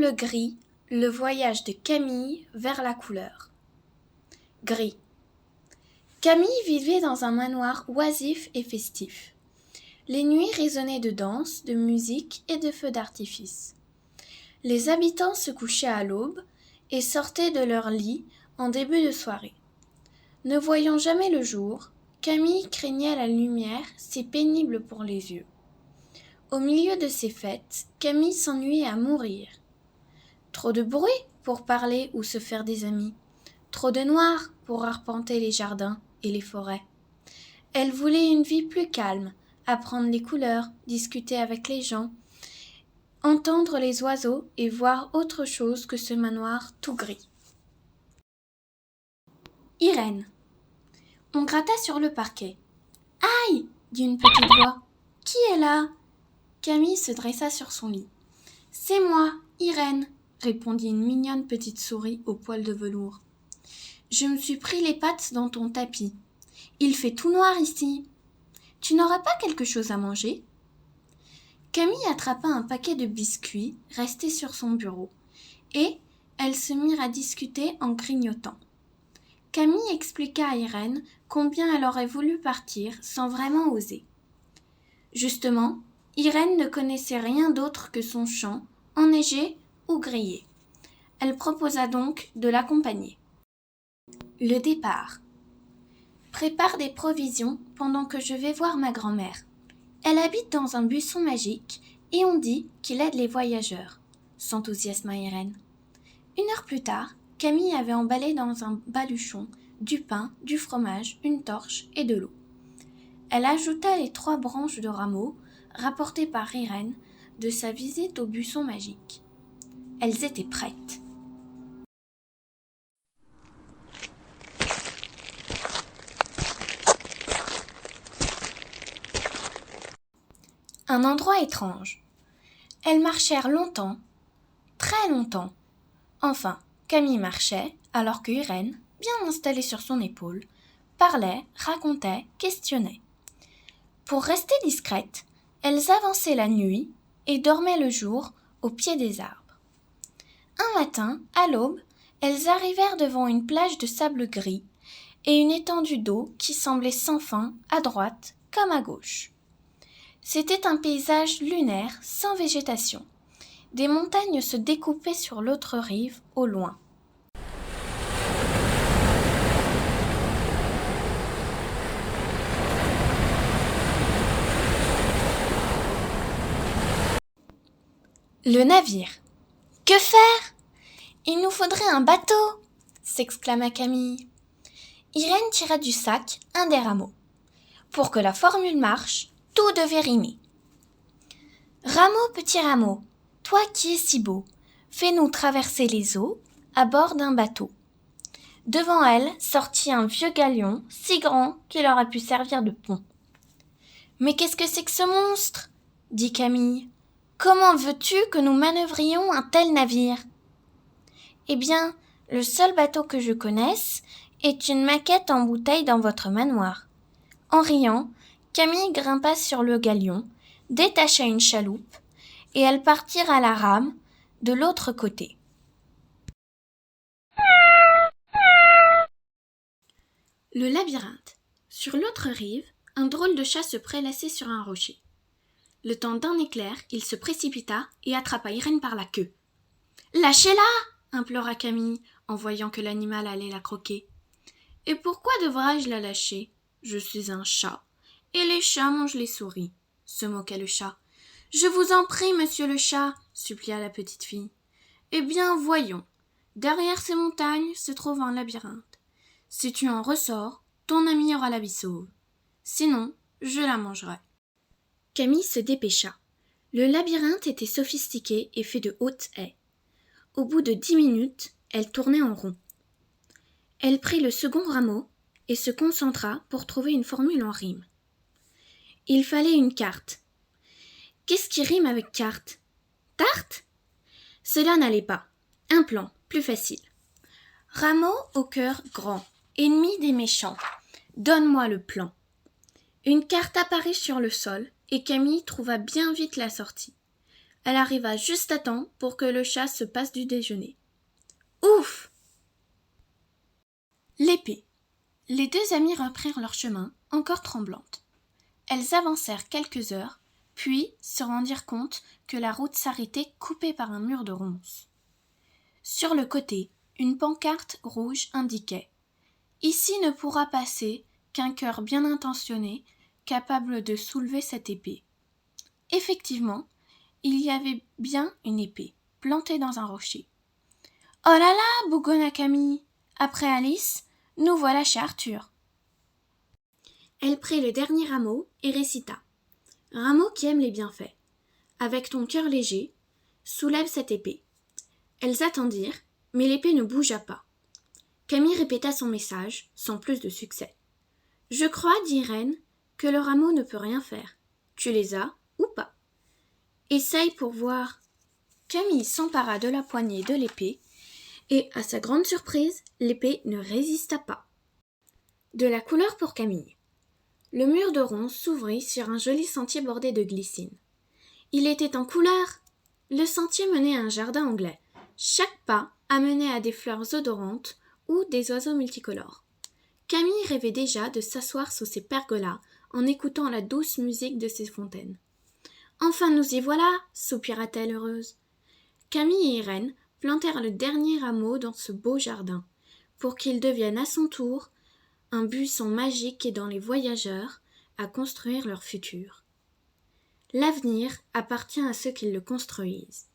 Sable gris, le voyage de Camille vers la couleur. Gris. Camille vivait dans un manoir oisif et festif. Les nuits résonnaient de danse, de musique et de feux d'artifice. Les habitants se couchaient à l'aube et sortaient de leur lit en début de soirée. Ne voyant jamais le jour, Camille craignait la lumière si pénible pour les yeux. Au milieu de ces fêtes, Camille s'ennuyait à mourir. Trop de bruit pour parler ou se faire des amis. Trop de noir pour arpenter les jardins et les forêts. Elle voulait une vie plus calme, apprendre les couleurs, discuter avec les gens, entendre les oiseaux et voir autre chose que ce manoir tout gris. Irène. On gratta sur le parquet. « Aïe !» dit une petite voix. « Qui est là ?» Camille se dressa sur son lit. « C'est moi, Irène !» répondit une mignonne petite souris aux poils de velours. « Je me suis pris les pattes dans ton tapis. Il fait tout noir ici. Tu n'auras pas quelque chose à manger ?» Camille attrapa un paquet de biscuits restés sur son bureau et elles se mirent à discuter en grignotant. Camille expliqua à Irène combien elle aurait voulu partir sans vraiment oser. Justement, Irène ne connaissait rien d'autre que son champ, enneigé ou grillé. Elle proposa donc de l'accompagner. Le départ. Prépare des provisions pendant que je vais voir ma grand-mère. Elle habite dans un buisson magique et on dit qu'il aide les voyageurs, s'enthousiasma Irène. 1 heure plus tard, Camille avait emballé dans un baluchon du pain, du fromage, une torche et de l'eau. Elle ajouta les 3 branches de rameaux rapportées par Irène de sa visite au buisson magique. Elles étaient prêtes. Un endroit étrange. Elles marchèrent longtemps, très longtemps. Enfin, Camille marchait, alors que Irène, bien installée sur son épaule, parlait, racontait, questionnait. Pour rester discrètes, elles avançaient la nuit et dormaient le jour au pied des arbres. Un matin, à l'aube, elles arrivèrent devant une plage de sable gris et une étendue d'eau qui semblait sans fin à droite comme à gauche. C'était un paysage lunaire sans végétation. Des montagnes se découpaient sur l'autre rive, au loin. Le navire. « Que faire ? Il nous faudrait un bateau !» s'exclama Camille. Irène tira du sac un des rameaux. Pour que la formule marche, tout devait rimer. « Rameau, petit rameau, toi qui es si beau, fais-nous traverser les eaux à bord d'un bateau. » Devant elle sortit un vieux galion si grand qu'il aurait pu servir de pont. « Mais qu'est-ce que c'est que ce monstre ?» dit Camille. « Comment veux-tu que nous manœuvrions un tel navire ?»« Eh bien, le seul bateau que je connaisse est une maquette en bouteille dans votre manoir. » En riant, Camille grimpa sur le galion, détacha une chaloupe, et elles partirent à la rame de l'autre côté. Le labyrinthe. Sur l'autre rive, un drôle de chat se prélassait sur un rocher. Le temps d'un éclair, il se précipita et attrapa Irène par la queue. « Lâchez-la !» implora Camille, en voyant que l'animal allait la croquer. « Et pourquoi devrais-je la lâcher ? Je suis un chat, et les chats mangent les souris, » se moqua le chat. « Je vous en prie, monsieur le chat, » supplia la petite fille. « Eh bien, voyons. Derrière ces montagnes se trouve un labyrinthe. Si tu en ressors, ton ami aura la vie sauve. Sinon, je la mangerai. » Camille se dépêcha. Le labyrinthe était sophistiqué et fait de hautes haies. Au bout de 10 minutes, elle tournait en rond. Elle prit le second rameau et se concentra pour trouver une formule en rime. Il fallait une carte. Qu'est-ce qui rime avec carte ? Tarte ? Cela n'allait pas. Un plan, plus facile. Rameau au cœur grand, ennemi des méchants. Donne-moi le plan. Une carte apparut sur le sol et Camille trouva bien vite la sortie. Elle arriva juste à temps pour que le chat se passe du déjeuner. Ouf! L'épée. Les deux amies reprirent leur chemin, encore tremblantes. Elles avancèrent quelques heures, puis se rendirent compte que la route s'arrêtait coupée par un mur de ronces. Sur le côté, une pancarte rouge indiquait « Ici ne pourra passer qu'un cœur bien intentionné, capable de soulever cette épée. » Effectivement, il y avait bien une épée, plantée dans un rocher. « Oh là là, bougonna Camille, après Alice, nous voilà chez Arthur. » Elle prit le dernier rameau et récita. Rameau qui aime les bienfaits. Avec ton cœur léger, soulève cette épée. Elles attendirent, mais l'épée ne bougea pas. Camille répéta son message, sans plus de succès. Je crois, dit Irène, que le rameau ne peut rien faire. Tu les as ou pas? Essaye pour voir. Camille s'empara de la poignée de l'épée, et, à sa grande surprise, l'épée ne résista pas. De la couleur pour Camille. Le mur de ronces s'ouvrit sur un joli sentier bordé de glycine. Il était en couleur. Le sentier menait à un jardin anglais. Chaque pas amenait à des fleurs odorantes ou des oiseaux multicolores. Camille rêvait déjà de s'asseoir sous ces pergolas en écoutant la douce musique de ces fontaines. « Enfin nous y voilà !» soupira-t-elle heureuse. Camille et Irène plantèrent le dernier rameau dans ce beau jardin, pour qu'il devienne à son tour un buisson magique aidant les voyageurs à construire leur futur. L'avenir appartient à ceux qui le construisent.